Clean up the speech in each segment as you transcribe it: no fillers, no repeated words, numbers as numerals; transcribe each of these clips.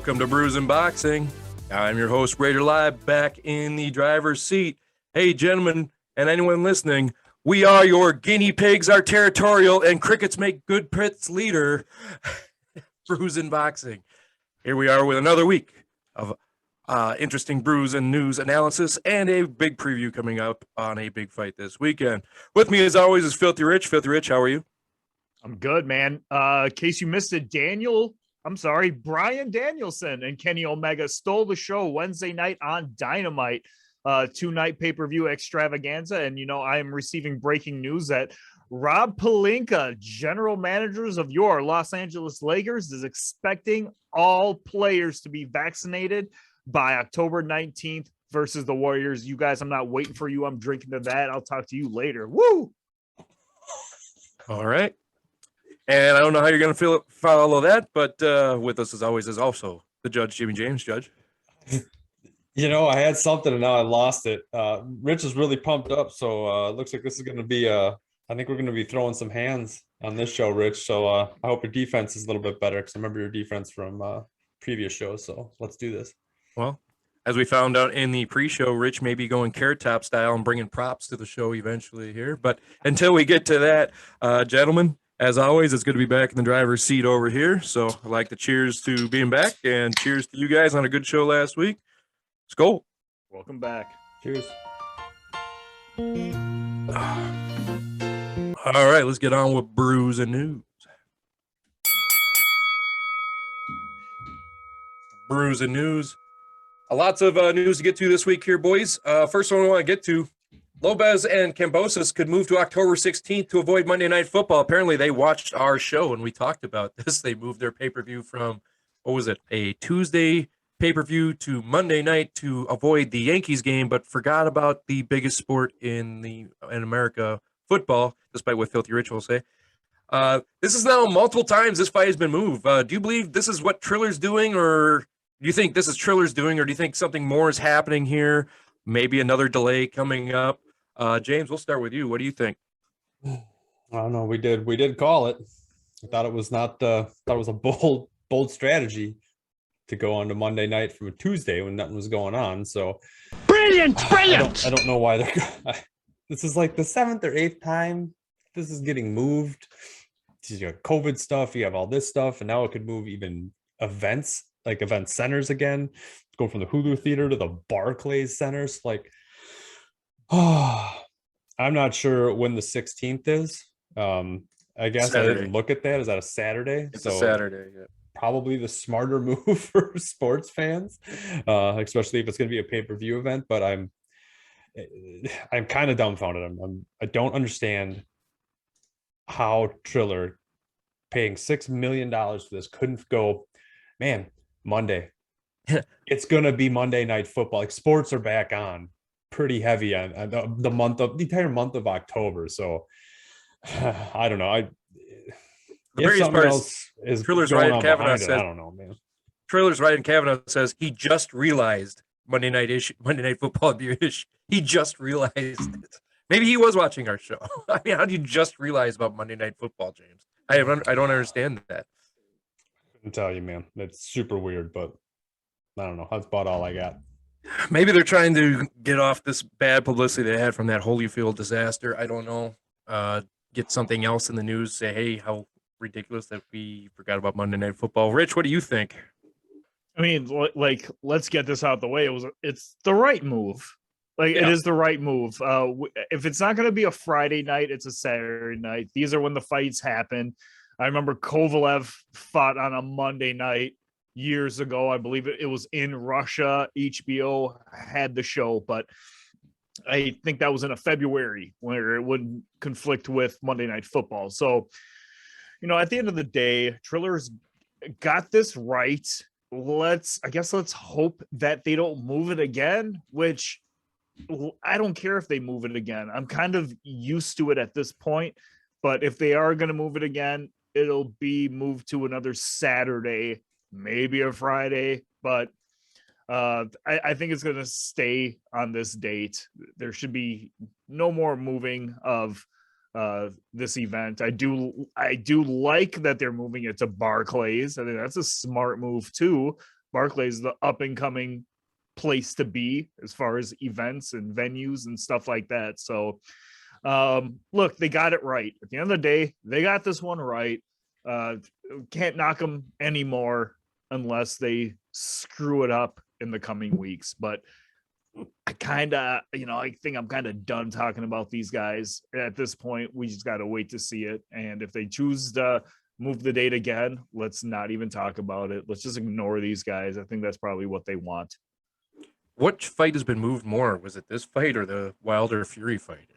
Welcome to Brews and Boxing. I'm your host, Raider Live, back in the driver's seat. Hey, gentlemen, and anyone listening, we are your guinea pigs, are territorial, and crickets make good pits leader, Brews and Boxing. Here we are with another week of interesting brews and news analysis and a big preview coming up on a big fight this weekend. With me, as always, is Filthy Rich. Filthy Rich, how are you? I'm good, man. In case you missed it, Brian Danielson and Kenny Omega stole the show Wednesday night on Dynamite, 2-night pay-per-view extravaganza. And, I am receiving breaking news that Rob Pelinka, general managers of your Los Angeles Lakers, is expecting all players to be vaccinated by October 19th versus the Warriors. You guys, I'm not waiting for you. I'm drinking to that. I'll talk to you later. Woo! All right. And I don't know how you're going to follow that, but with us, as always, is also the judge, Jimmy James. Judge. I had something and now I lost it. Rich is really pumped up, so it looks like this is going to be I think we're going to be throwing some hands on this show, Rich. So I hope your defense is a little bit better, because I remember your defense from previous shows. So let's do this. Well, as we found out in the pre-show, Rich may be going Carrot Top style and bringing props to the show eventually here. But until we get to that, gentlemen, as always, it's good to be back in the driver's seat over here. So I'd like to cheers to being back, and cheers to you guys on a good show last week. Let's go. Welcome back. Cheers. All right, let's get on with brews and news. Brews and news. Lots of news to get to this week here, boys. First one I want to get to, Lopez and Kambosos could move to October 16th to avoid Monday Night Football. Apparently, they watched our show and we talked about this. They moved their pay-per-view from, a Tuesday pay-per-view to Monday night to avoid the Yankees game, but forgot about the biggest sport in America, football, despite what Filthy Rich will say. This is now multiple times this fight has been moved. Do you believe this is what Triller's doing, or do you think this is Triller's doing, or do you think something more is happening here? Maybe another delay coming up. James, we'll start with you. What do you think? I don't know. We did call it. I thought it was a bold strategy to go on to Monday night from a Tuesday when nothing was going on. So brilliant. I don't know why this is like the 7th or 8th time this is getting moved. You got COVID stuff, you have all this stuff, and now it could move even events, like event centers again. Go from the Hulu Theater to the Barclays Centers. I'm not sure when the 16th is. I guess Saturday. I didn't look at that. Is that a Saturday? It's a Saturday, yeah. Probably the smarter move for sports fans, especially if it's going to be a pay-per-view event. But I'm kind of dumbfounded. I don't understand how Triller, paying $6 million for this, couldn't go, man, Monday. It's going to be Monday Night Football. Like, sports are back on pretty heavy on the entire month of October. So I don't know. The biggest part is Triller's Ryan Kavanaugh says, I don't know, man. Triller's Ryan Kavanaugh says he just realized Monday Night Football ish. He just realized it. Maybe he was watching our show. I mean, how do you just realize about Monday Night Football, James? I don't understand that. I couldn't tell you, man. That's super weird, but I don't know. That's about all I got. Maybe they're trying to get off this bad publicity they had from that Holyfield disaster. I don't know. Get something else in the news. Say, hey, how ridiculous that we forgot about Monday Night Football. Rich, what do you think? I mean, let's get this out the way. It's the right move. It is the right move. If it's not going to be a Friday night, it's a Saturday night. These are when the fights happen. I remember Kovalev fought on a Monday night years ago. I believe it was in Russia. HBO had the show, but I think that was in a February where it wouldn't conflict with Monday Night Football. So, at the end of the day, Triller's got this right. Let's hope that they don't move it again, which I don't care if they move it again. I'm kind of used to it at this point, but if they are going to move it again, it'll be moved to another Saturday, maybe a Friday, but I think it's going to stay on this date. There should be no more moving of this event. I do like that they're moving it to Barclays. I think that's a smart move too. Barclays is the up and coming place to be as far as events and venues and stuff like that. So look, they got it right. At the end of the day, they got this one right. Can't knock them anymore unless they screw it up in the coming weeks. But I kind of, I think I'm kind of done talking about these guys at this point. We just got to wait to see it. And if they choose to move the date again, let's not even talk about it. Let's just ignore these guys. I think that's probably what they want. What fight has been moved more? Was it this fight or the Wilder Fury fight?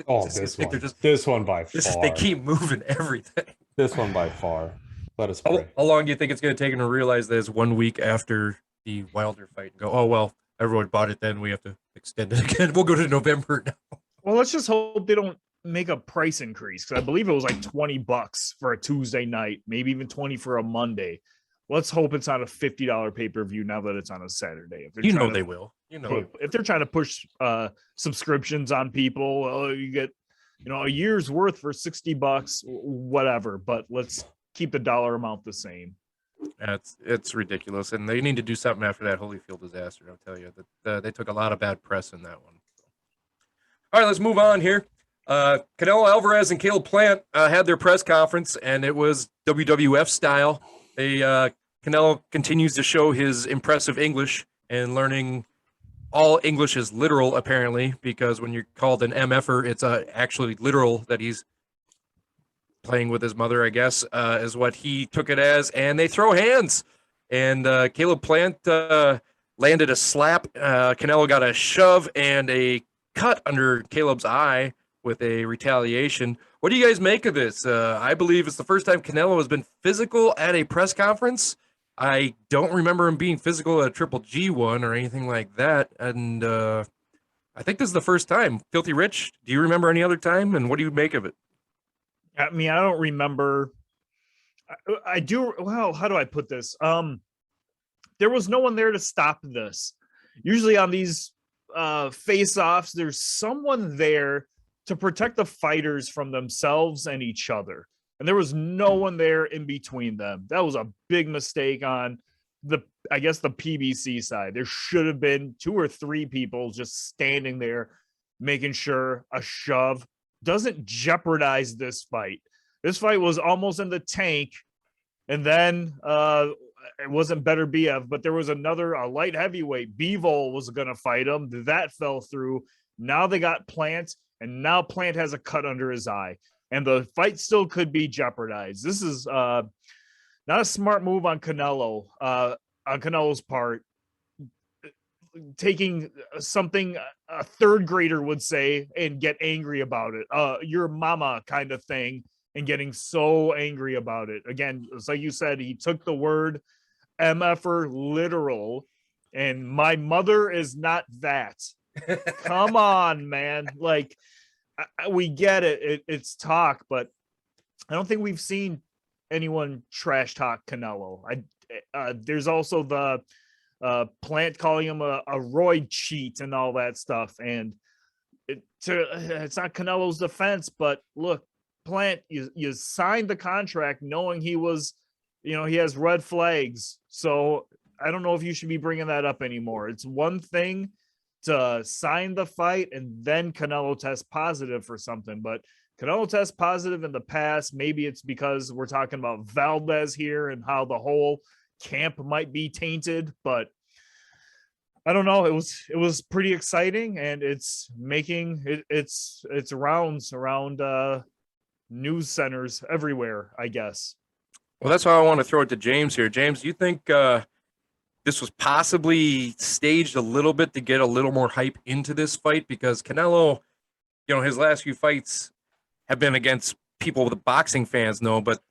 Oh, this one by far. They keep moving everything. This one by far. Let us pray. How long do you think it's going to take them to realize that it's 1 week after the Wilder fight and go, oh, well, everyone bought it then. We have to extend it again. We'll go to November now. Well, let's just hope they don't make a price increase, because I believe it was like $20 for a Tuesday night, maybe even 20 for a Monday. Let's hope it's not a $50 pay-per-view now that it's on a Saturday. If they will. If they're trying to push subscriptions on people, you get a year's worth for $60, whatever. But let's keep the dollar amount the same. It's ridiculous, and they need to do something after that Holyfield disaster. I'll tell you that they took a lot of bad press in that one. All right, let's move on here. Canelo Alvarez and Caleb Plant had their press conference, and it was WWF style. Canelo continues to show his impressive English, and learning all English is literal, apparently, because when you're called an MFer, it's actually literal that he's playing with his mother, I guess, is what he took it as. And they throw hands, and Caleb Plant landed a slap. Canelo got a shove and a cut under Caleb's eye with a retaliation. What do you guys make of this? I believe it's the first time Canelo has been physical at a press conference. I don't remember him being physical at a Triple G one or anything like that. And I think this is the first time. Filthy Rich, do you remember any other time? And what do you make of it? I mean, I don't remember. I do. Well, how do I put this? There was no one there to stop this. Usually on these face-offs, there's someone there to protect the fighters from themselves and each other. And there was no one there in between them. That was a big mistake on the PBC side. There should have been 2 or 3 people just standing there, making sure a shove doesn't jeopardize this fight. This fight was almost in the tank. And then it wasn't Better Biev, but there was a light heavyweight. Bivol was going to fight him. That fell through. Now they got Plant, and now Plant has a cut under his eye. And the fight still could be jeopardized. This is not a smart move on Canelo's part. Taking something a third grader would say and get angry about it. Your mama kind of thing, and getting so angry about it. Again, it's like you said, he took the word MFer literal, and my mother is not that. Come on, man. Like, we get it. It's talk, but I don't think we've seen anyone trash talk Canelo. There's also the Plant calling him a roid cheat and all that stuff. And it's not Canelo's defense, but look, Plant, you signed the contract knowing he was, he has red flags. So I don't know if you should be bringing that up anymore. It's one thing to sign the fight and then Canelo tests positive for something, but Canelo tests positive in the past. Maybe it's because we're talking about Valdez here and how the whole camp might be tainted, but I don't know. It was pretty exciting, and it's making its rounds around news centers everywhere, I guess. Well, that's why I want to throw it to James here. James, do you think this was possibly staged a little bit to get a little more hype into this fight? Because Canelo, his last few fights have been against people the boxing fans know, but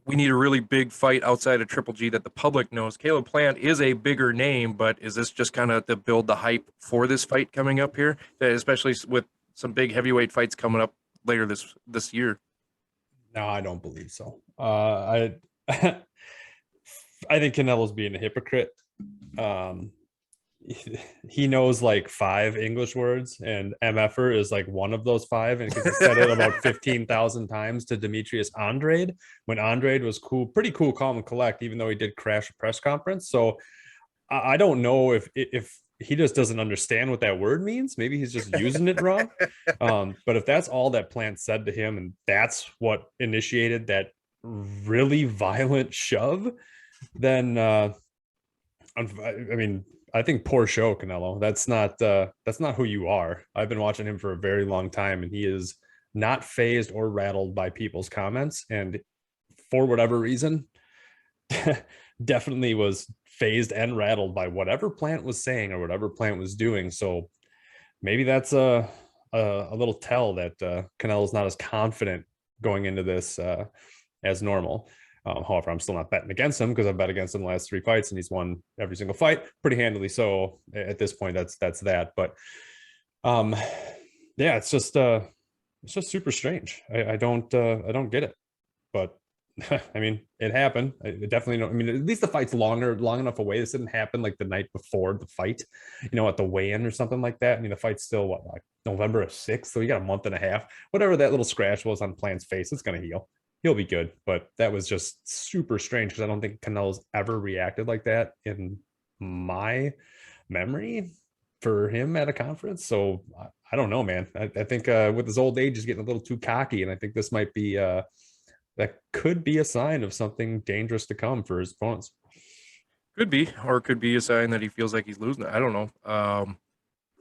we need a really big fight outside of Triple G that the public knows. Caleb Plant is a bigger name, but is this just kind of to build the hype for this fight coming up here, especially with some big heavyweight fights coming up later this year? No, I don't believe so. I think Canelo's being a hypocrite. He knows like 5 English words, and MFer is like one of those 5, and he said it about 15,000 times to Demetrius Andrade when Andrade was cool, pretty cool, calm and collect, even though he did crash a press conference. So I don't know if he just doesn't understand what that word means. Maybe he's just using it wrong. But if that's all that Plant said to him, and that's what initiated that really violent shove, then I mean, I think poor show, Canelo. That's not who you are. I've been watching him for a very long time, and he is not fazed or rattled by people's comments. And for whatever reason, definitely was phased and rattled by whatever Plant was saying or whatever Plant was doing. So maybe that's a little tell that Canelo's not as confident going into this as normal. However, I'm still not betting against him because I've bet against him the last 3 fights and he's won every single fight pretty handily. So at this point, that's that. But yeah, it's just super strange. I don't get it. But I mean, it happened. It definitely don't. I mean, at least the fight's long enough away. This didn't happen like the night before the fight, at the weigh-in or something like that. I mean, the fight's still like November 6th, so you got a month and a half. Whatever that little scratch was on Plant's face, it's gonna heal. He'll be good. But that was just super strange because I don't think Canelo's ever reacted like that in my memory for him at a conference. So I don't know, man. I think with his old age, he's getting a little too cocky, and I think this might be that could be a sign of something dangerous to come for his opponents. Could be, or it could be a sign that he feels like he's losing. I don't know.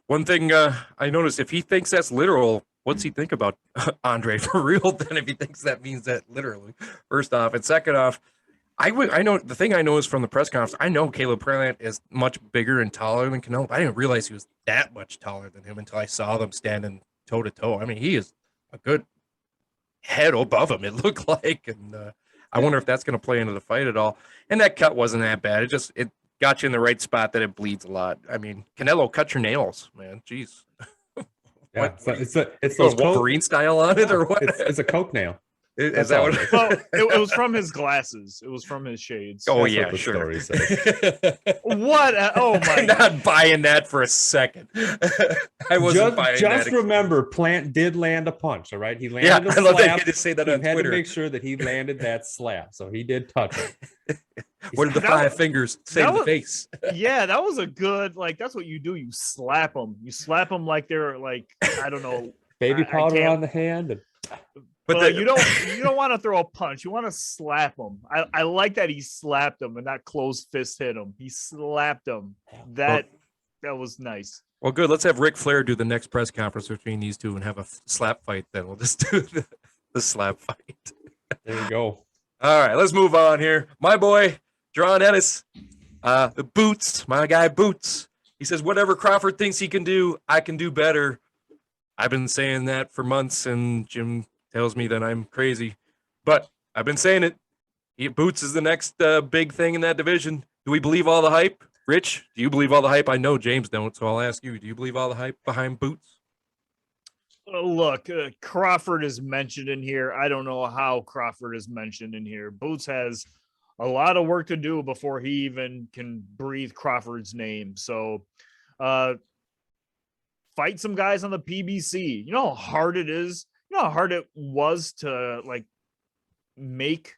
One thing I noticed, if he thinks that's literal, what's he think about Andre for real? Then if he thinks that means that literally, first off, and second off, I know the thing I know is from the press conference. I know Caleb Plant is much bigger and taller than Canelo. But I didn't realize he was that much taller than him until I saw them standing toe to toe. I mean, he is a good head above him, it looked like, and I wonder if that's going to play into the fight at all. And that cut wasn't that bad. It got you in the right spot that it bleeds a lot. I mean, Canelo, cut your nails, man. Jeez. Yeah, it's those Wolverine style on it, or what? It's a Coke nail. Is that what? Well, it was from his glasses. It was from his shades. Oh, That's yeah, what the sure. story says. What? Oh my! I'm not buying that for a second. I wasn't buying that. Just remember, Plant did land a punch. All right, he landed a slap. I love that you had to say that on had Twitter. to make sure that he landed that slap, so he did touch it. What did the 5 fingers say to the face? Yeah, that was a good. Like that's what you do. You slap them. You slap them like they're like I don't know. Baby powder on the hand. And... But you don't want to throw a punch. You want to slap him. I like that he slapped him and not closed fist hit him. He slapped him. That was nice. Well, good. Let's have Ric Flair do the next press conference between these two and have a slap fight. Then we'll just do the slap fight. There you go. All right, let's move on here. My boy, Jaron Ennis, the Boots, my guy Boots. He says, whatever Crawford thinks he can do, I can do better. I've been saying that for months, and Jim tells me that I'm crazy, but I've been saying it. Boots is the next big thing in that division. Do we believe all the hype? Rich, do you believe all the hype? I know James don't, so I'll ask you. Do you believe all the hype behind Boots? Look, Crawford is mentioned in here. I don't know how Crawford is mentioned in here. Boots has a lot of work to do before he even can breathe Crawford's name. So, fight some guys on the PBC. You know how hard it is? You know how hard it was to like make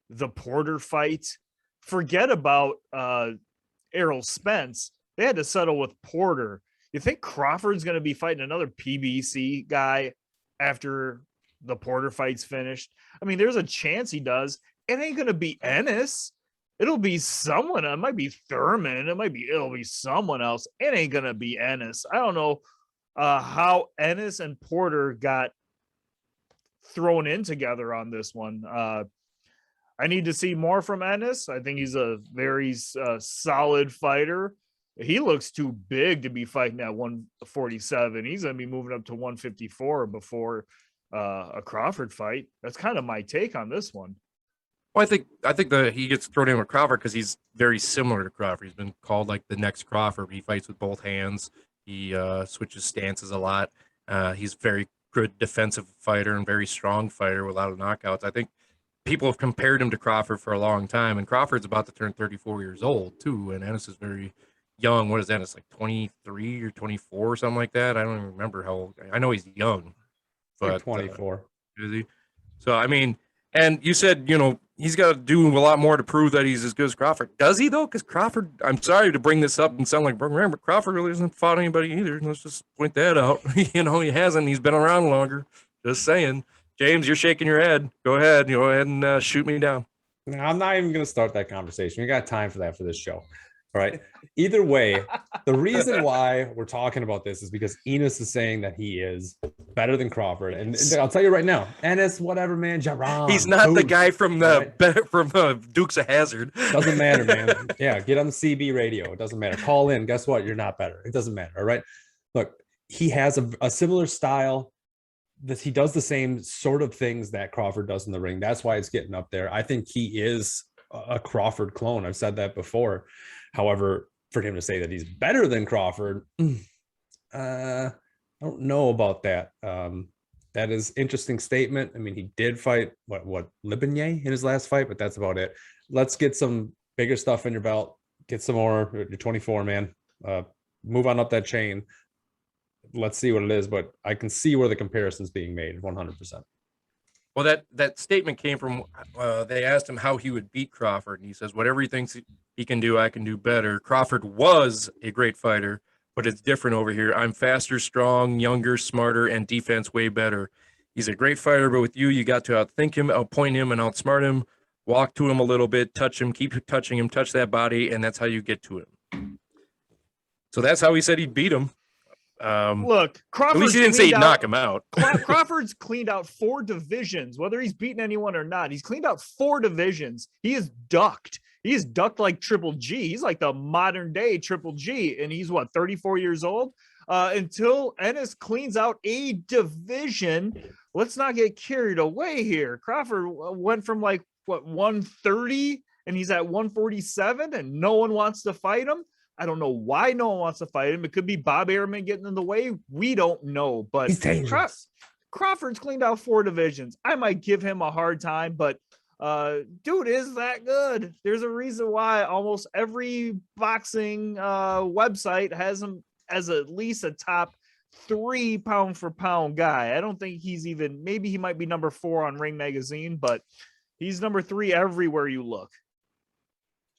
the Porter fight? Forget about Errol Spence. They had to settle with Porter. You think Crawford's going to be fighting another PBC guy after the Porter fight's finished? I mean, there's a chance he does. It ain't going to be Ennis. It'll be someone. It might be Thurman. It'll be someone else. It ain't going to be Ennis. I don't know how Ennis and Porter got thrown in together on this one. I need to see more from Ennis. I think he's a very solid fighter. He looks too big to be fighting at 147. He's going to be moving up to 154 before a Crawford fight. That's kind of my take on this one. Well, I think that he gets thrown in with Crawford because he's very similar to Crawford. He's been called like the next Crawford. He fights with both hands. He switches stances a lot. He's very good defensive fighter and very strong fighter with a lot of knockouts. I think people have compared him to Crawford for a long time, and Crawford's about to turn 34 years old too, and Ennis is very young. What is Ennis, like 23 or 24 or something like that? I don't even remember how old. I know he's young, but like 24. Is he? So I mean, and you said he's got to do a lot more to prove that he's as good as Crawford. Does he, though? Because Crawford, I'm sorry to bring this up and sound like Broken Ram, but Crawford really hasn't fought anybody either. Let's just point that out. He hasn't. He's been around longer. Just saying. James, you're shaking your head. Go ahead. Go ahead and shoot me down. No, I'm not even going to start that conversation. We got time for that for this show. All right. Either way, the reason why we're talking about this is because Ennis is saying that he is better than Crawford. And I'll tell you right now, Ennis, whatever, man, Jaron. He's not the guy from Dukes of Hazzard. Doesn't matter, man. Yeah, get on the CB radio. It doesn't matter. Call in. Guess what? You're not better. It doesn't matter. All right. Look, he has a similar style. He does the same sort of things that Crawford does in the ring. That's why it's getting up there. I think he is a Crawford clone. I've said that before. However, for him to say that he's better than Crawford, I don't know about that. That is interesting statement. I mean, he did fight what Libanier in his last fight, but that's about it. Let's get some bigger stuff in your belt. Get some more. You're 24, man. Move on up that chain. Let's see what it is, but I can see where the comparison's being made 100%. Well, that statement came from they asked him how he would beat Crawford, and he says, whatever he thinks he can do, I can do better. Crawford was a great fighter, but it's different over here. I'm faster, strong, younger, smarter, and defense way better. He's a great fighter, but with you got to outthink him, outpoint him, and outsmart him, walk to him a little bit, touch him, keep touching him, touch that body, and that's how you get to him. So that's how he said he'd beat him. Look, Crawford. At least he didn't say he'd knock him out. Crawford's cleaned out 4 divisions, whether he's beaten anyone or not. He's cleaned out 4 divisions. He is ducked. He's ducked like Triple G. He's like the modern day Triple G, and he's 34 years old. Until Ennis cleans out a division, let's not get carried away here. Crawford went from 130, and he's at 147, and no one wants to fight him. I don't know why no one wants to fight him. It could be Bob Airman getting in the way. We don't know, but he's dangerous. Crawford's cleaned out 4 divisions. I might give him a hard time, but dude is that good. There's a reason why almost every boxing website has him as at least a top 3 pound for pound guy. I don't think he's even, maybe he might be number 4 on Ring Magazine, but he's number 3 everywhere you look.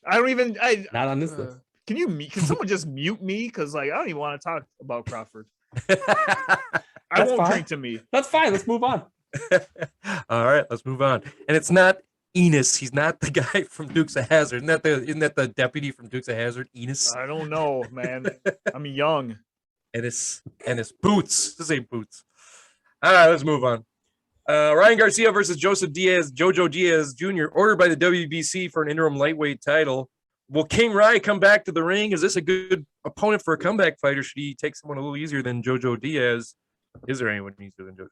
I don't even, not on this list. Can someone just mute me? Because I don't even want to talk about Crawford. I won't drink to me. That's fine. Let's move on. All right, let's move on. And it's not Ennis. He's not the guy from Dukes of Hazzard. Isn't that the deputy from Dukes of Hazzard? Ennis. I don't know, man. I'm young. Ennis Boots. This ain't Boots. All right, let's move on. Ryan Garcia versus Joseph Diaz, Jojo Diaz Jr. ordered by the WBC for an interim lightweight title. Will King Rye come back to the ring? Is this a good opponent for a comeback fighter? Should he take someone a little easier than Jojo Diaz? Is there anyone easier than Jojo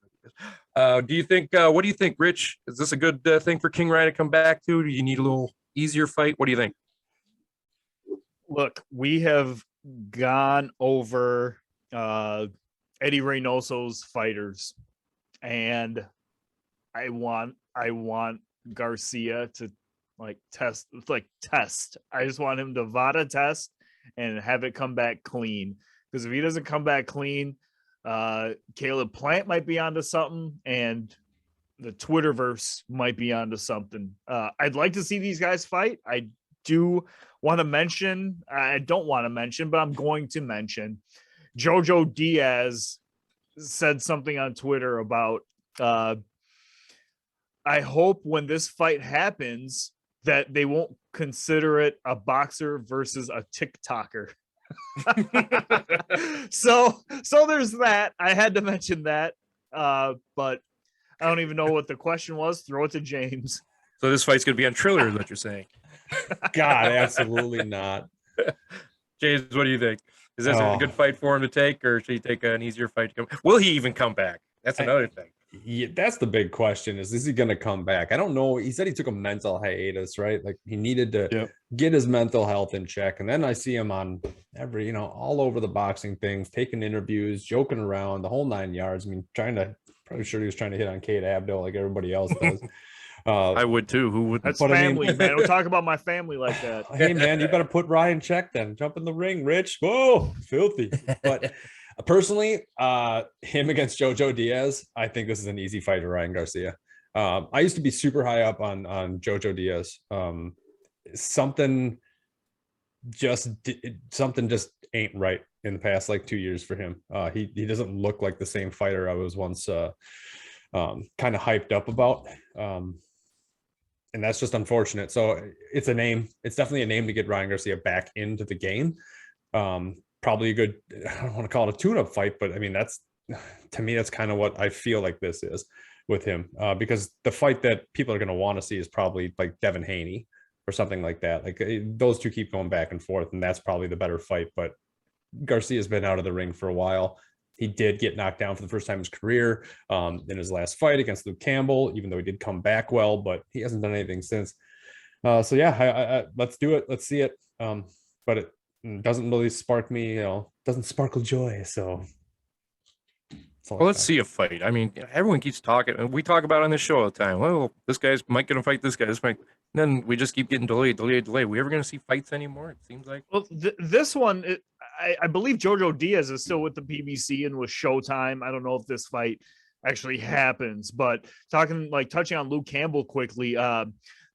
Diaz? Do you think? What do you think, Rich? Is this a good thing for King Rye to come back to? Do you need a little easier fight? What do you think? Look, we have gone over Eddie Reynoso's fighters, and I want Garcia to test. I just want him to VADA test and have it come back clean. Because if he doesn't come back clean, Caleb Plant might be onto something, and the Twitterverse might be onto something. I'd like to see these guys fight. I do want to mention, I don't want to mention, but I'm going to mention Jojo Diaz said something on Twitter about, I hope when this fight happens that they won't consider it a boxer versus a TikToker. so there's that. I had to mention that, but I don't even know what the question was. Throw it to James. So this fight's gonna be on Triller, is what you're saying? God, absolutely not. James, what do you think? Is this a good fight for him to take, or should he take an easier fight to come? Will he even come back? That's another thing. Yeah, that's the big question. Is he going to come back? I don't know. He said he took a mental hiatus, right? Like he needed to get his mental health in check. And then I see him on all over the boxing things, taking interviews, joking around, the whole 9 yards. I mean, probably sure he was trying to hit on Kate Abdo like everybody else does. I would too. Who would? That's family, man. Don't talk about my family like that. Hey, man, you better put Ryan in check then. Jump in the ring, Rich. Whoa, filthy. But personally, him against Jojo Diaz, I think this is an easy fight for Ryan Garcia. I used to be super high up on Jojo Diaz. Something just ain't right in the past like 2 years for him. He doesn't look like the same fighter I was once kind of hyped up about. And that's just unfortunate. So it's a name. It's definitely a name to get Ryan Garcia back into the game. Probably a good, I don't want to call it a tune-up fight, but I mean, to me, that's kind of what I feel like this is with him. Because the fight that people are going to want to see is probably like Devin Haney or something like that. Like those two keep going back and forth, and that's probably the better fight. But Garcia's been out of the ring for a while. He did get knocked down for the first time in his career in his last fight against Luke Campbell, even though he did come back well, but he hasn't done anything since. So yeah, let's do it. Let's see it. But it doesn't really spark me, doesn't sparkle joy. So well, let's see a fight. I mean, everyone keeps talking, and we talk about it on this show all the time. Well, this guy's might gonna fight this guy. This might. And then we just keep getting delayed. We ever gonna see fights anymore? It seems like. Well, this one, I believe Jojo Diaz is still with the PBC and with Showtime. I don't know if this fight actually happens, but touching on Luke Campbell quickly,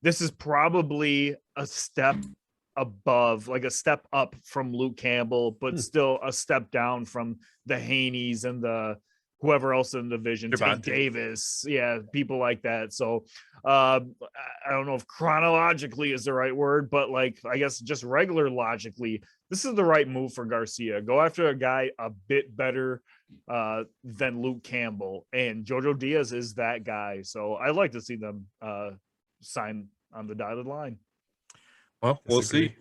this is probably a step above, like a step up from Luke Campbell, but still a step down from the Haneys and the whoever else in the division, Tank Davis, people like that. So I don't know if chronologically is the right word, but like I guess just regular logically, this is the right move for Garcia. Go after a guy a bit better than Luke Campbell, and Jojo Diaz is that guy. So I'd like to see them sign on the dotted line. Well, we'll see.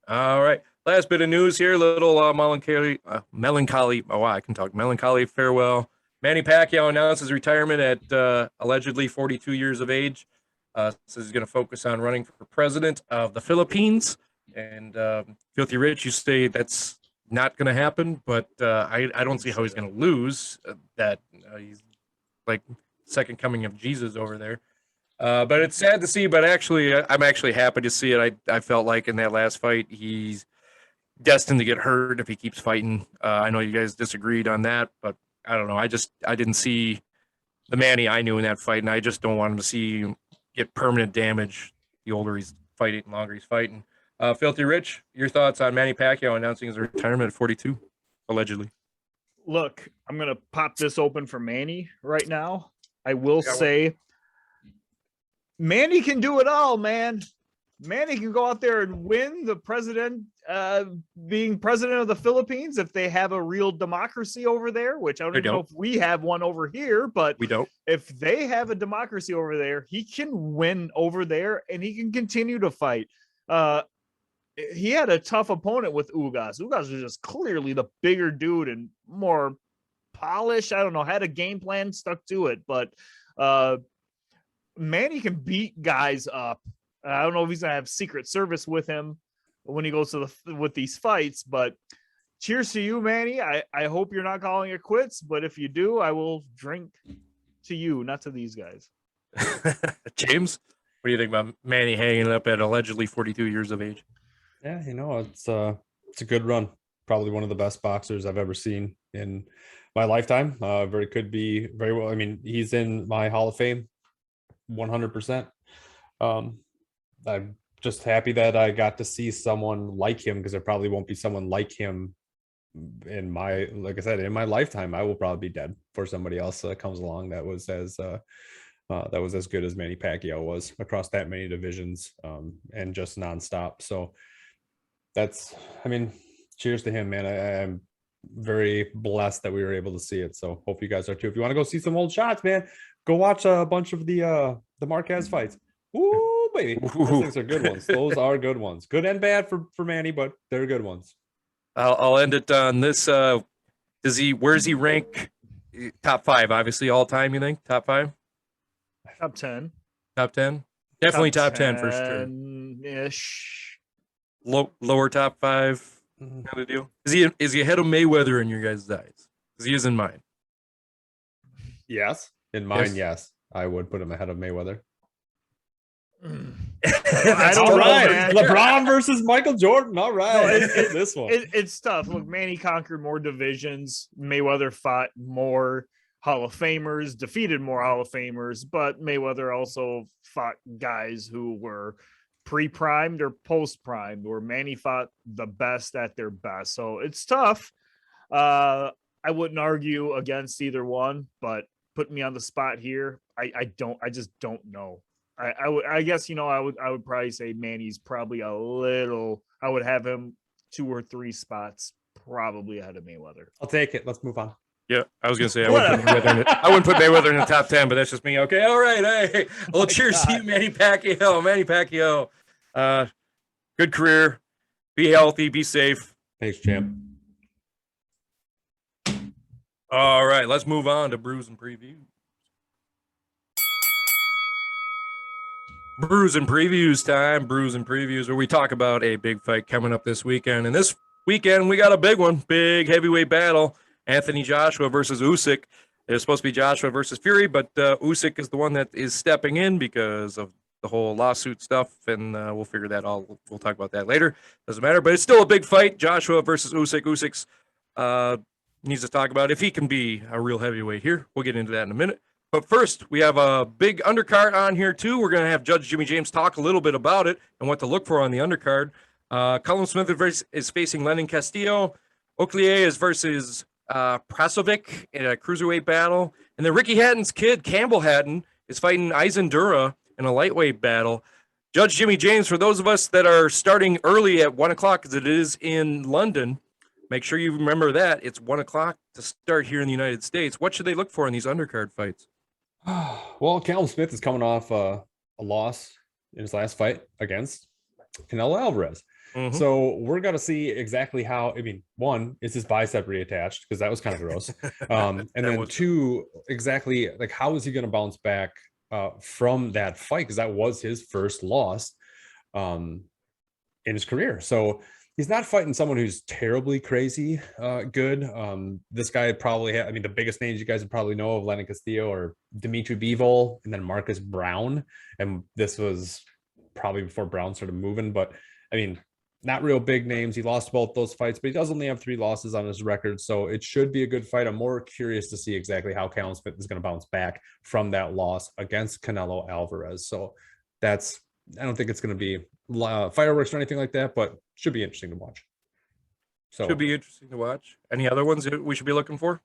All right. Last bit of news here. Little melancholy. Oh, wow, I can talk. Melancholy farewell. Manny Pacquiao announces retirement at allegedly 42 years of age. Says he's going to focus on running for president of the Philippines. And Filthy Rich, you say that's not going to happen, but I don't see how he's going to lose. He's like second coming of Jesus over there. But it's sad to see, but actually, I'm actually happy to see it. I felt like in that last fight, he's destined to get hurt if he keeps fighting. I know you guys disagreed on that, but I don't know. I didn't see the Manny I knew in that fight, and I just don't want him to see him get permanent damage the older he's fighting, the longer he's fighting. Filthy Rich, your thoughts on Manny Pacquiao announcing his retirement at 42, allegedly? Look, I'm going to pop this open for Manny right now. I will say Manny can do it all, man. Manny can go out there and win the president, being president of the Philippines if they have a real democracy over there, which I don't even know if we have one over here, but we don't. If they have a democracy over there, he can win over there and he can continue to fight. He had a tough opponent with Ugas. Ugas was just clearly the bigger dude and more polished. I don't know, had a game plan, stuck to it, but Manny can beat guys up. I don't know if he's gonna have Secret Service with him when he goes with these fights, but cheers to you, Manny. I hope you're not calling it quits, but if you do, I will drink to you, not to these guys. James, what do you think about Manny hanging up at allegedly 42 years of age? Yeah, it's a good run. Probably one of the best boxers I've ever seen in my lifetime. Could be very well. I mean, he's in my Hall of Fame 100%. I'm just happy that I got to see someone like him, because there probably won't be someone like him in my, like I said, in my lifetime. I will probably be dead for somebody else that comes along that was as good as Manny Pacquiao was across that many divisions and just nonstop. So cheers to him, man. I'm very blessed that we were able to see it. So hope you guys are too. If you want to go see some old shots, man, go watch a bunch of the Marquez fights. Ooh, baby. Those things are good ones. Those are good ones. Good and bad for Manny, but they're good ones. I'll end it on this. Where's he rank? Top 5, obviously, all time, you think? Top 5? Top 10. Top 10? Definitely top 10 for sure. Ish. Lower top 5 kind of deal. Is he ahead of Mayweather in your guys' eyes? Because he is in mine. Yes. In mine, yes. I would put him ahead of Mayweather. I don't know, man. LeBron versus Michael Jordan. All right. No, this one. It's tough. Look, Manny conquered more divisions. Mayweather fought more. Hall of Famers, defeated more Hall of Famers, but Mayweather also fought guys who were pre-primed or post-primed, where Manny fought the best at their best. So it's tough. I wouldn't argue against either one, but put me on the spot here. I just don't know. I guess, I would probably say Manny's probably a little, I would have him 2 or 3 spots probably ahead of Mayweather. I'll take it. Let's move on. Yeah, I was gonna say I wouldn't put Mayweather in the top 10, but that's just me. Okay, all right. Hey, well, cheers to you, Manny Pacquiao. Manny Pacquiao, good career. Be healthy. Be safe. Thanks, champ. All right, let's move on to Brews and Previews. Brews and Previews time. Brews and Previews, where we talk about a big fight coming up this weekend. And this weekend, we got a big one, big heavyweight battle. Anthony Joshua versus Usyk. It was supposed to be Joshua versus Fury, but Usyk is the one that is stepping in because of the whole lawsuit stuff, and we'll figure that all. We'll talk about that later. Doesn't matter, but it's still a big fight. Joshua versus Usyk. Usyk's needs to talk about if he can be a real heavyweight here. We'll get into that in a minute. But first, we have a big undercard on here, too. We're going to have Judge Jimmy James talk a little bit about it and what to look for on the undercard. Callum Smith is facing Lennon Castillo. Oakley is versus Prasovic in a cruiserweight battle. And then Ricky Hatton's kid, Campbell Hatton, is fighting Isandura in a lightweight battle. Judge Jimmy James, for those of us that are starting early at 1 o'clock, because it is in London, make sure you remember that. It's 1 o'clock to start here in the United States. What should they look for in these undercard fights? Well, Callum Smith is coming off a loss in his last fight against Canelo Alvarez. Mm-hmm. So we're going to see exactly how, one, is his bicep reattached? Because that was kind of gross. And then 2, exactly, like, how is he going to bounce back from that fight? Because that was his first loss in his career. So he's not fighting someone who's terribly crazy good. This guy probably the biggest names you guys would probably know of Lennon Castillo or Dimitri Bivol and then Marcus Brown. And this was probably before Brown started moving, but not real big names. He lost both those fights, but he does only have 3 losses on his record. So it should be a good fight. I'm more curious to see exactly how Callum Smith is going to bounce back from that loss against Canelo Alvarez. So I don't think it's going to be fireworks or anything like that, but should be interesting to watch. So should be interesting to watch. Any other ones that we should be looking for?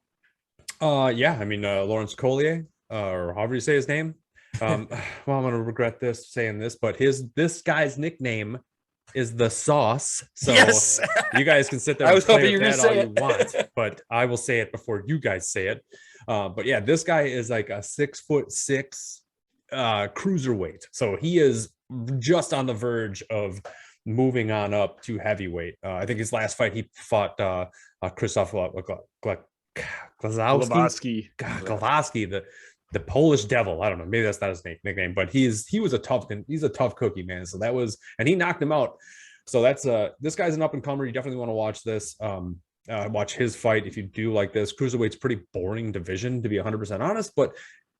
Lawrence Collier, or however you say his name. Well, I'm going to regret saying this, but this guy's nickname is the Sauce. So yes! You guys can sit there and play with that all you want, but I will say it before you guys say it. But yeah, this guy is like a 6'6" cruiserweight. So he is just on the verge of moving on up to heavyweight. I think his last fight he fought Krzysztof Glowacki, the Polish Devil. I don't know, maybe that's not his nickname, but he's a tough cookie, man. So and he knocked him out. So that's this guy's an up and comer. You definitely want to watch this. Watch his fight if you do like this. Cruiserweight's pretty boring division, to be 100% honest, but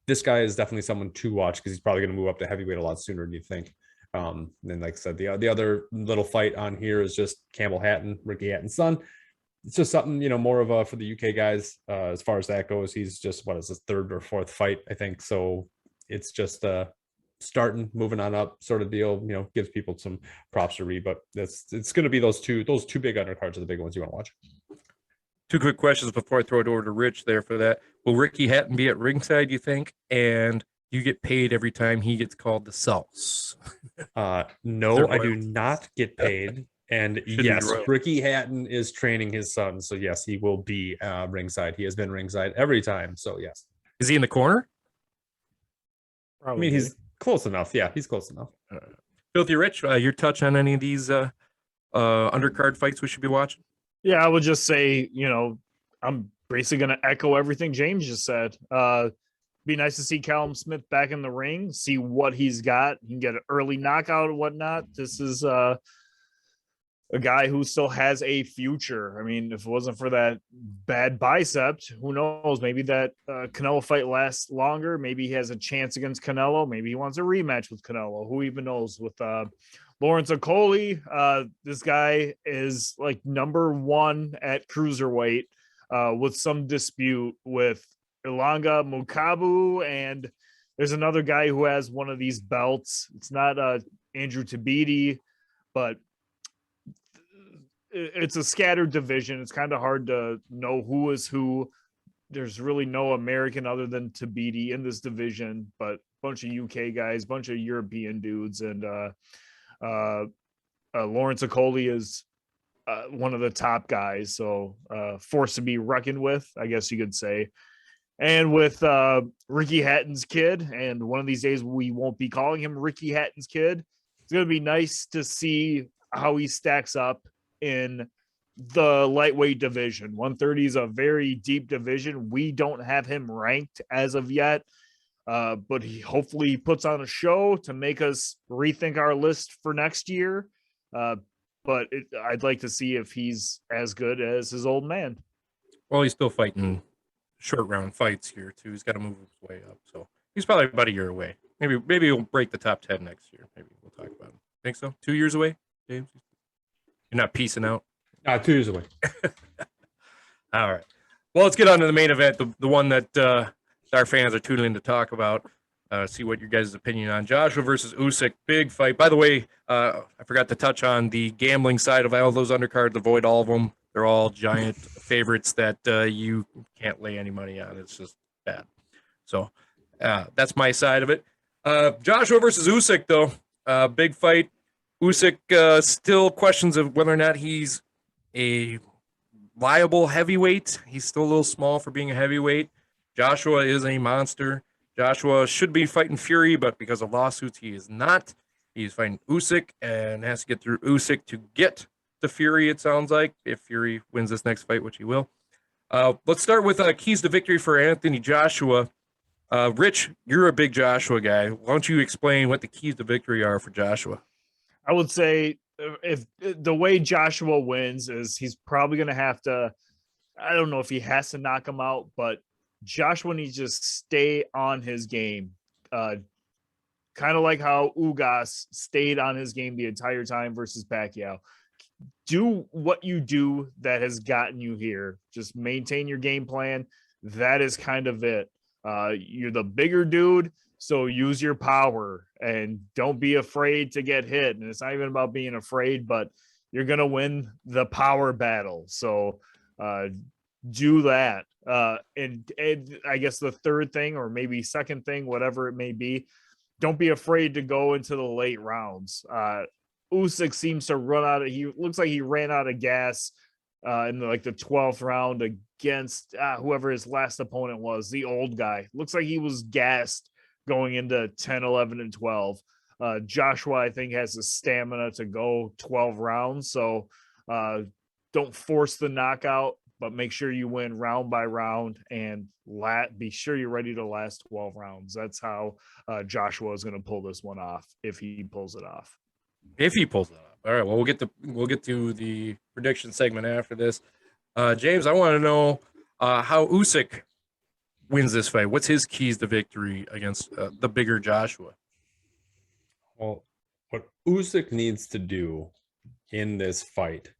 this guy is definitely someone to watch because he's probably going to move up to heavyweight a lot sooner than you think. And like I said, the other little fight on here is just Campbell Hatton, Ricky Hatton's son. It's just something, more of a for the UK guys as far as that goes. He's just, what is his 3rd or 4th fight, I think. So it's just starting, moving on up sort of deal, gives people some props to read. But it's going to be those two big undercards are the big ones you want to watch. 2 quick questions before I throw it over to Rich there for that. Will Ricky Hatton be at ringside, you think? And you get paid every time he gets called the Sauce? No, I do not get paid. And yes, Ricky Hatton is training his son. So yes, he will be ringside. He has been ringside every time. So yes. Is he in the corner? Probably. He's close enough. Yeah, he's close enough. Filthy Rich, your touch on any of these undercard fights we should be watching? Yeah, I would just say, I'm basically going to echo everything James just said. Be nice to see Callum Smith back in the ring, see what he's got. He can get an early knockout or whatnot. This is a guy who still has a future. If it wasn't for that bad bicep, who knows? Maybe that Canelo fight lasts longer. Maybe he has a chance against Canelo. Maybe he wants a rematch with Canelo. Who even knows? With Lawrence Okoli, this guy is like number 1 at cruiserweight with some dispute with Ilanga Mukabu, and there's another guy who has one of these belts. It's not Andrew Tabiti, but it's a scattered division. It's kind of hard to know who is who. There's really no American other than Tabiti in this division, but a bunch of UK guys, bunch of European dudes, and Lawrence Okoli is one of the top guys, so force to be reckoned with, I guess you could say. And with Ricky Hatton's kid, and one of these days we won't be calling him Ricky Hatton's kid. It's going to be nice to see how he stacks up in the lightweight division. 130 is a very deep division. We don't have him ranked as of yet, but he hopefully puts on a show to make us rethink our list for next year. But I'd like to see if he's as good as his old man. Well, he's still fighting short round fights here too. He's got to move his way up, so he's probably about a year away. Maybe he'll break the top 10 next year. Maybe we'll talk about him. Think so? 2 years away, James? You're not piecing out? 2 years away. All right. Well, let's get on to the main event, the one that our fans are tuning in to talk about. See what your guys' opinion on Joshua versus Usyk. Big fight. By the way, I forgot to touch on the gambling side of all those undercards. Avoid all of them. They're all giant favorites that you can't lay any money on. It's just bad. So that's my side of it. Joshua versus Usyk, though. Big fight. Usyk still questions of whether or not he's a viable heavyweight. He's still a little small for being a heavyweight. Joshua is a monster. Joshua should be fighting Fury, but because of lawsuits, he is not. He's fighting Usyk and has to get through Usyk to get to Fury, it sounds like, if Fury wins this next fight, which he will. Let's start with keys to victory for Anthony Joshua. Rich, you're a big Joshua guy. Why don't you explain what the keys to victory are for Joshua? I would say if the way Joshua wins is he's probably going to have to, I don't know if he has to knock him out, but Joshua needs to stay on his game. Kind of like how Ugas stayed on his game the entire time versus Pacquiao. Do what you do that has gotten you here. Just maintain your game plan. That is kind of it. You're the bigger dude, so use your power and don't be afraid to get hit. And it's not even about being afraid, but you're going to win the power battle. So do that. And I guess the third thing, or maybe second thing, whatever it may be, don't be afraid to go into the late rounds. Usyk seems to he looks like he ran out of gas in the 12th round against whoever his last opponent was, the old guy. Looks like he was gassed going into 10, 11, and 12. Joshua, I think, has the stamina to go 12 rounds. So don't force the knockout, but make sure you win round by round and be sure you're ready to last 12 rounds. That's how Joshua is going to pull this one off, if he pulls it off. If he pulls it off. All right. Well, we'll get to the prediction segment after this. James, I want to know how Usyk wins this fight. What's his keys to victory against the bigger Joshua? Well, what Usyk needs to do in this fight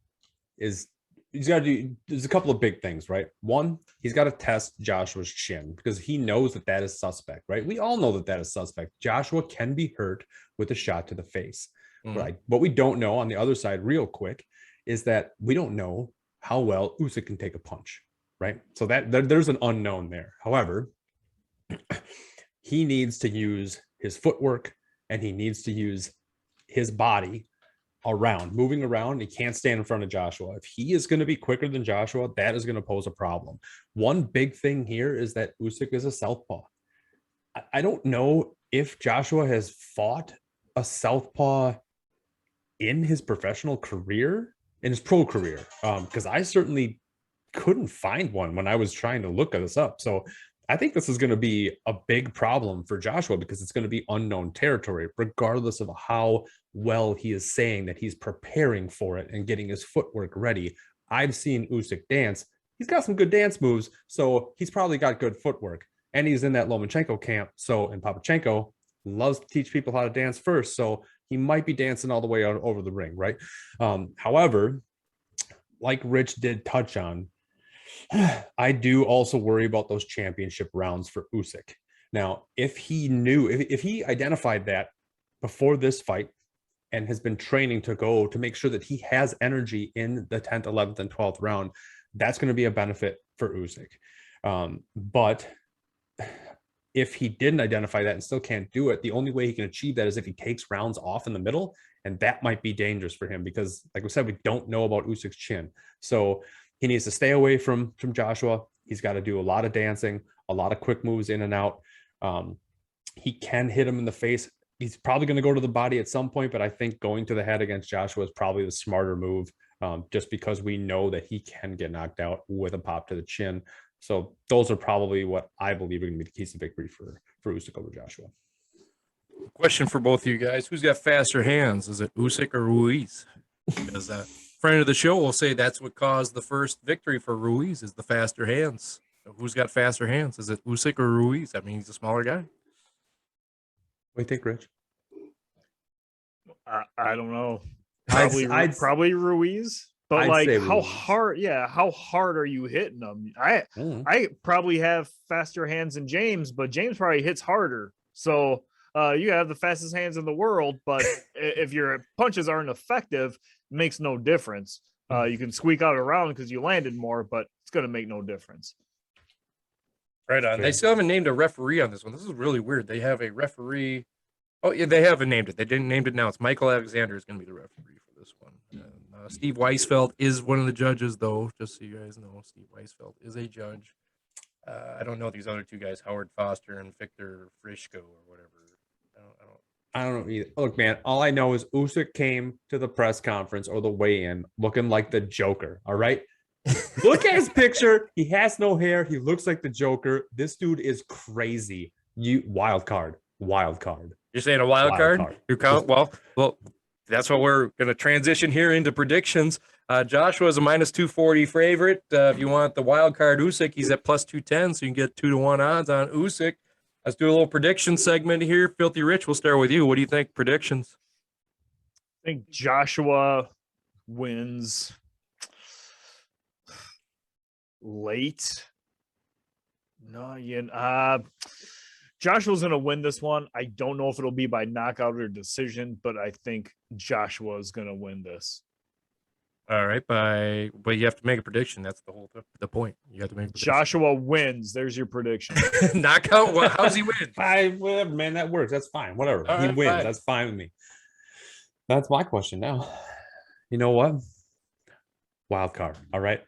is there's a couple of big things, right? One, he's got to test Joshua's chin because he knows that is suspect, right? We all know that is suspect. Joshua can be hurt with a shot to the face. Right. What we don't know on the other side, real quick, is that we don't know how well Usyk can take a punch, right? So there's an unknown there. However, he needs to use his footwork and he needs to use his body moving around. He can't stand in front of Joshua. If he is going to be quicker than Joshua, that is going to pose a problem. One big thing here is that Usyk is a southpaw. I don't know if Joshua has fought a southpaw in his professional career, in his pro career, because I certainly couldn't find one when I was trying to look this up. So I think this is going to be a big problem for Joshua because it's going to be unknown territory, regardless of how well he is saying that he's preparing for it and getting his footwork ready. I've seen Usyk dance. He's got some good dance moves, so he's probably got good footwork. And he's in that Lomachenko camp. So, and Papachenko loves to teach people how to dance first. So he might be dancing all the way out over the ring, right? However, like Rich did touch on, I do also worry about those championship rounds for Usyk. Now, if he knew, if he identified that before this fight and has been training to go to make sure that he has energy in the 10th, 11th, and 12th round, that's going to be a benefit for Usyk. But if he didn't identify that and still can't do it, the only way he can achieve that is if he takes rounds off in the middle, and that might be dangerous for him because, like we said, we don't know about Usyk's chin. So he needs to stay away from Joshua. He's got to do a lot of dancing, a lot of quick moves in and out. He can hit him in the face. He's probably going to go to the body at some point, but I think going to the head against Joshua is probably the smarter move, just because we know that he can get knocked out with a pop to the chin. So those are probably what I believe are going to be the keys to victory for Usyk over Joshua. Question for both of you guys. Who's got faster hands? Is it Usyk or Ruiz? Because a friend of the show will say that's what caused the first victory for Ruiz is the faster hands. So who's got faster hands? Is it Usyk or Ruiz? I mean, he's a smaller guy. What do you think, Rich? I don't know. I'd Probably Ruiz. But I'd like say how Ruiz. hard, how hard are you hitting them? I probably have faster hands than James, but James probably hits harder. So you have the fastest hands in the world, but if your punches aren't effective, it makes no difference. You can squeak out a round because you landed more, but it's going to make no difference. Right on. They still haven't named a referee on this one. This is really weird. They have a referee. Oh, yeah, they haven't named it. They didn't name it now. It's Michael Alexander is going to be the referee for this one. Steve Weisfeld is one of the judges, though, just so you guys know. Steve Weisfeld is a judge. I don't know these other two guys, Howard Foster and Victor Frischko or whatever. I don't know either. Look, man, all I know is Usyk came to the press conference or the weigh-in looking like the Joker, all right? Look at his picture. He has no hair. He looks like the Joker. This dude is crazy. Wild card. You're saying a wild card? You count? Well, that's what we're going to transition here into predictions. Joshua is a minus 240 favorite. If you want the wild card Usyk, he's at plus 210, so you can get 2-1 odds on Usyk. Let's do a little prediction segment here. Filthy Rich, we'll start with you. What do you think? Predictions? I think Joshua wins late. Joshua's going to win this one. I don't know if it'll be by knockout or decision, but I think Joshua is going to win this. All right, but you have to make a prediction. That's the point. You have to make a prediction. Joshua wins. There's your prediction. Knockout? How does he win? Whatever, man. That works. That's fine. Whatever. All he right, wins. fine. That's fine with me. That's my question now. You know what? Wild card. All right.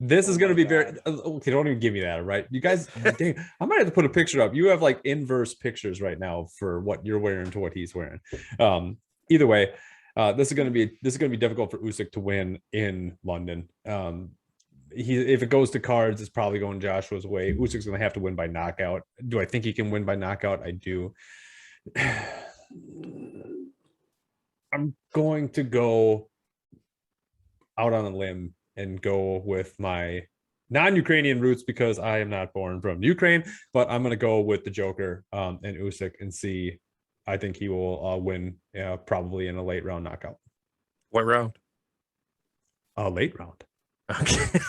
This is going to be very okay. Don't even give me that. All right, you guys. Dang, I might have to put a picture up. You have like inverse pictures right now for what you're wearing to what he's wearing. Either way, this is going to be difficult for Usyk to win in London. If it goes to cards, it's probably going Joshua's way. Usyk's going to have to win by knockout. Do I think he can win by knockout? I do. I'm going to go out on a limb and go with my non-Ukrainian roots because I am not born from Ukraine, but I'm going to go with the Joker and Usyk and see. I think he will win probably in a late round knockout. What round? A late round. Okay.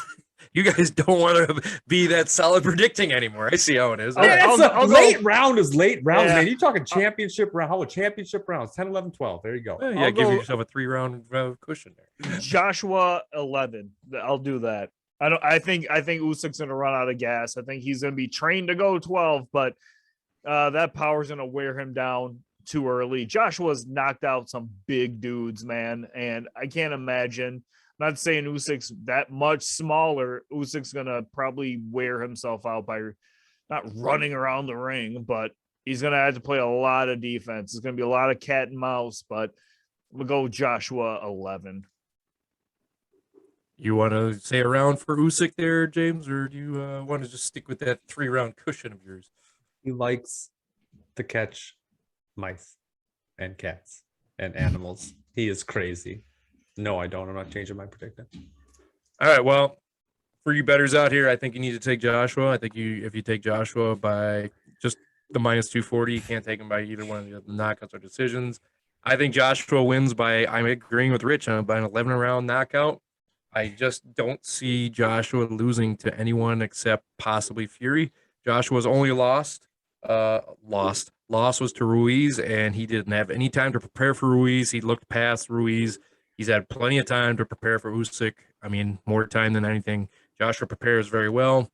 You guys don't want to be that solid predicting anymore. I see how it is. Late round is late round, Yeah. man. You talking championship round? How about championship rounds? 10, 11, 12. There you go. Yeah, give yourself a 3-round cushion there. Joshua 11. I'll do that. I think Usyk's gonna run out of gas. I think he's gonna be trained to go 12, but that power's gonna wear him down too early. Joshua's knocked out some big dudes, man, and I can't imagine. Not saying Usyk's that much smaller. Usyk's gonna probably wear himself out by not running around the ring, but he's gonna have to play a lot of defense. It's gonna be a lot of cat and mouse, but we'll go Joshua 11. You want to say a round for Usyk there, James, or do you want to just stick with that 3-round cushion of yours? He likes to catch mice and cats and animals. He is crazy. No, I don't. I'm not changing my prediction. All right. Well, for you bettors out here, I think you need to take Joshua. I think if you take Joshua by just the minus 240, you can't take him by either one of the knockouts or decisions. I think Joshua wins by, I'm agreeing with Rich, by an 11-round knockout. I just don't see Joshua losing to anyone except possibly Fury. Joshua's only loss was to Ruiz, and he didn't have any time to prepare for Ruiz. He looked past Ruiz. He's had plenty of time to prepare for Usyk. I mean, more time than anything. Joshua prepares very well.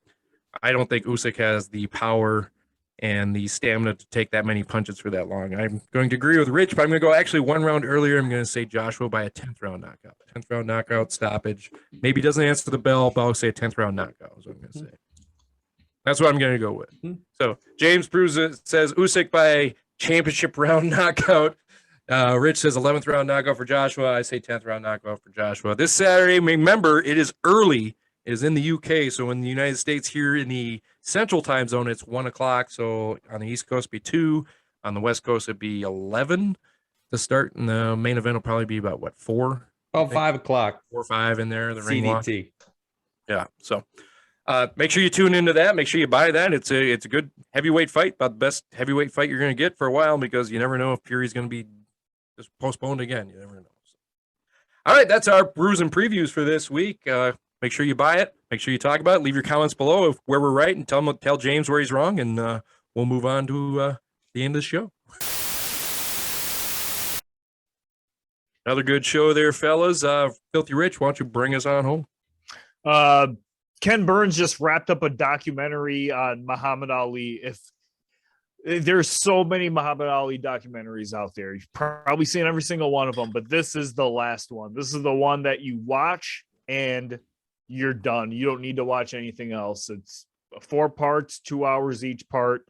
I don't think Usyk has the power and the stamina to take that many punches for that long. I'm going to agree with Rich, but I'm going to go actually one round earlier. I'm going to say Joshua by a 10th round knockout. 10th round knockout stoppage. Maybe doesn't answer the bell, but I'll say a 10th round knockout is what I'm going to say. That's what I'm going to go with. So James Bruce says Usyk by a championship round knockout. Rich says 11th round knockout for Joshua. I say 10th round knockout for Joshua. This Saturday, remember, it is early. It is in the UK. So in the United States here in the Central time zone, it's 1 o'clock. So on the East Coast, it'd be 2. On the West Coast, it'd be 11 to start. And the main event will probably be about, 4? About 5 o'clock. 4 or 5 in there. The ring CDT. walk. Yeah. So make sure you tune into that. Make sure you buy that. It's a good heavyweight fight, about the best heavyweight fight you're going to get for a while, because you never know if Fury's going to be just postponed again. You never know. So. All right, that's our brews and previews for this week. Make sure you buy it. Make sure you talk about it. Leave your comments below of where we're right, and tell James where he's wrong, and we'll move on to the end of the show. Another good show there, fellas. Filthy Rich, why don't you bring us on home? Ken Burns just wrapped up a documentary on Muhammad Ali. If there's so many Muhammad Ali documentaries out there, you've probably seen every single one of them, but this is the last one. This is the one that you watch and you're done. You don't need to watch anything else. It's 4 parts, 2 hours each part.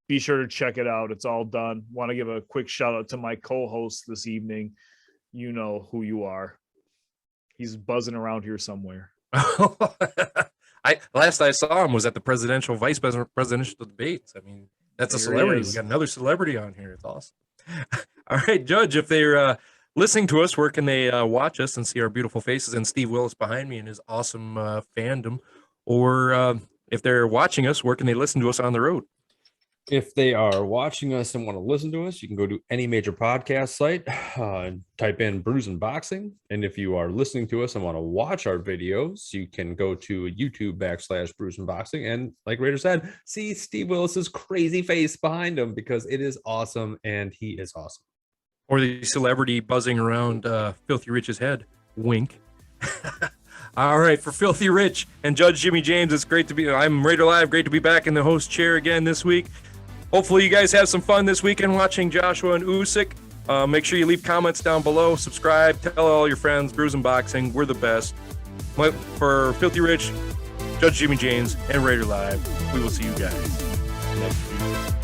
Be sure to check it out. It's all done. Want to give a quick shout out to my co-host this evening. You know who you are. He's buzzing around here somewhere. Last I saw him was at the vice presidential debates. I mean, that's a celebrity. We got another celebrity on here. It's awesome. All right, Judge, if they're listening to us, where can they watch us and see our beautiful faces and Steve Willis behind me and his awesome fandom? Or if they're watching us, where can they listen to us on the road? If they are watching us and want to listen to us, you can go to any major podcast site, type in Brews and Boxing. And if you are listening to us and want to watch our videos, you can go to YouTube.com/Brews and Boxing. And like Raider said, see Steve Willis's crazy face behind him, because it is awesome and he is awesome. Or the celebrity buzzing around Filthy Rich's head. Wink. All right, for Filthy Rich and Judge Jimmy James, I'm Raider Live. Great to be back in the host chair again this week. Hopefully you guys have some fun this weekend watching Joshua and Usyk. Make sure you leave comments down below. Subscribe. Tell all your friends. Brews and Boxing. We're the best. For Filthy Rich, Judge Jimmy James, and Raider Live, we will see you guys next week.